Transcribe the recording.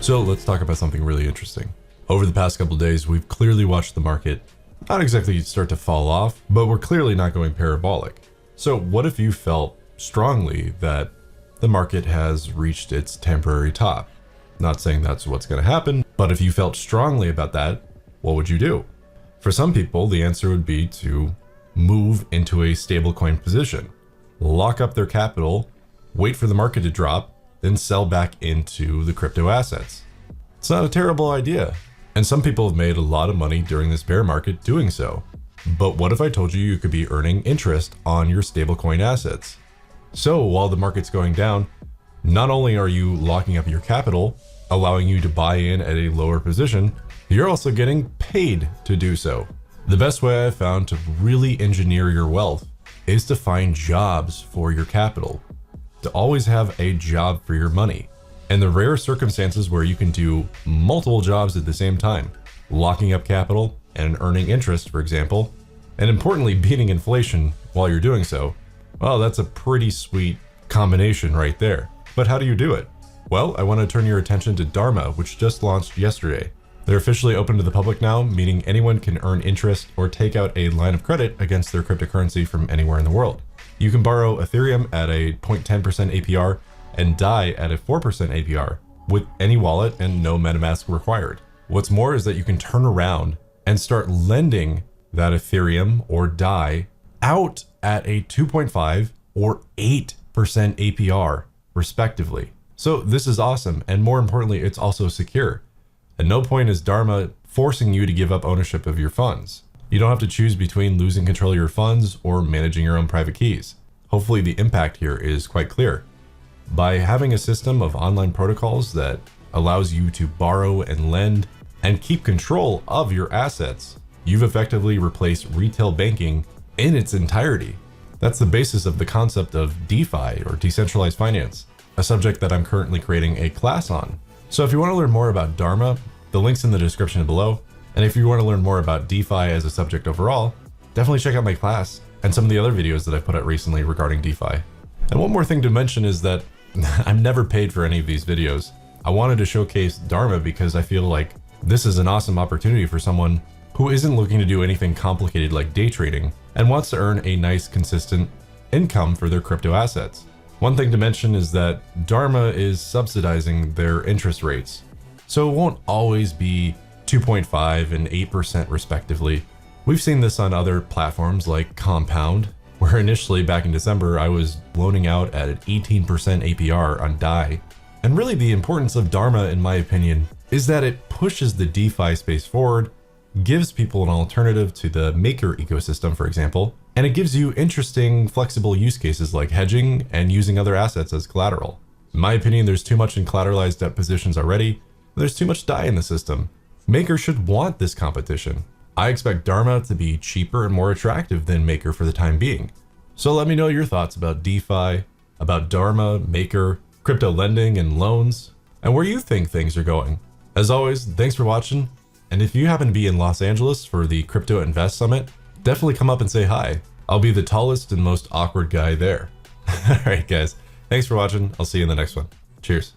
So let's talk about something really interesting. Over the past couple of days, we've clearly watched the market not exactly start to fall off, but we're clearly not going parabolic. So what if you felt strongly that the market has reached its temporary top? Not saying that's what's going to happen, but if you felt strongly about that, what would you do? For some people, the answer would be to move into a stablecoin position, lock up their capital, wait for the market to drop, then sell back into the crypto assets. It's not a terrible idea. And some people have made a lot of money during this bear market doing so. But what if I told you you could be earning interest on your stablecoin assets? So while the market's going down, not only are you locking up your capital, allowing you to buy in at a lower position, you're also getting paid to do so. The best way I've found to really engineer your wealth is to find jobs for your capital, to always have a job for your money. And the rare circumstances where you can do multiple jobs at the same time, locking up capital and earning interest, for example, and importantly, beating inflation while you're doing so, well, that's a pretty sweet combination right there. But how do you do it? Well, I want to turn your attention to Dharma, which just launched yesterday. They're officially open to the public now, meaning anyone can earn interest or take out a line of credit against their cryptocurrency from anywhere in the world. You can borrow Ethereum at a 0.10% APR and DAI at a 4% APR with any wallet and no MetaMask required. What's more is that you can turn around and start lending that Ethereum or DAI out at a 2.5 or 8% APR respectively. So this is awesome, and more importantly, it's also secure. At no point is Dharma forcing you to give up ownership of your funds. You don't have to choose between losing control of your funds or managing your own private keys. Hopefully the impact here is quite clear. By having a system of online protocols that allows you to borrow and lend and keep control of your assets, you've effectively replaced retail banking in its entirety. That's the basis of the concept of DeFi, or decentralized finance, a subject that I'm currently creating a class on. So if you want to learn more about Dharma, the link's in the description below. And if you want to learn more about DeFi as a subject overall, definitely check out my class and some of the other videos that I've put out recently regarding DeFi. And one more thing to mention is that I'm never paid for any of these videos. I wanted to showcase Dharma because I feel like this is an awesome opportunity for someone who isn't looking to do anything complicated like day trading and wants to earn a nice, consistent income for their crypto assets. One thing to mention is that Dharma is subsidizing their interest rates, so it won't always be 2.5 and 8% respectively. We've seen this on other platforms like Compound, where initially back in December, I was loaning out at an 18% APR on DAI. And really the importance of Dharma, in my opinion, is that it pushes the DeFi space forward, gives people an alternative to the Maker ecosystem, for example, and it gives you interesting, flexible use cases like hedging and using other assets as collateral. In my opinion, there's too much in collateralized debt positions already. There's too much DAI in the system. Maker should want this competition. I expect Dharma to be cheaper and more attractive than Maker for the time being. So let me know your thoughts about DeFi, about Dharma, Maker, crypto lending and loans, and where you think things are going. As always, thanks for watching. And if you happen to be in Los Angeles for the Crypto Invest Summit, definitely come up and say hi. I'll be the tallest and most awkward guy there. All right, guys. Thanks for watching. I'll see you in the next one. Cheers.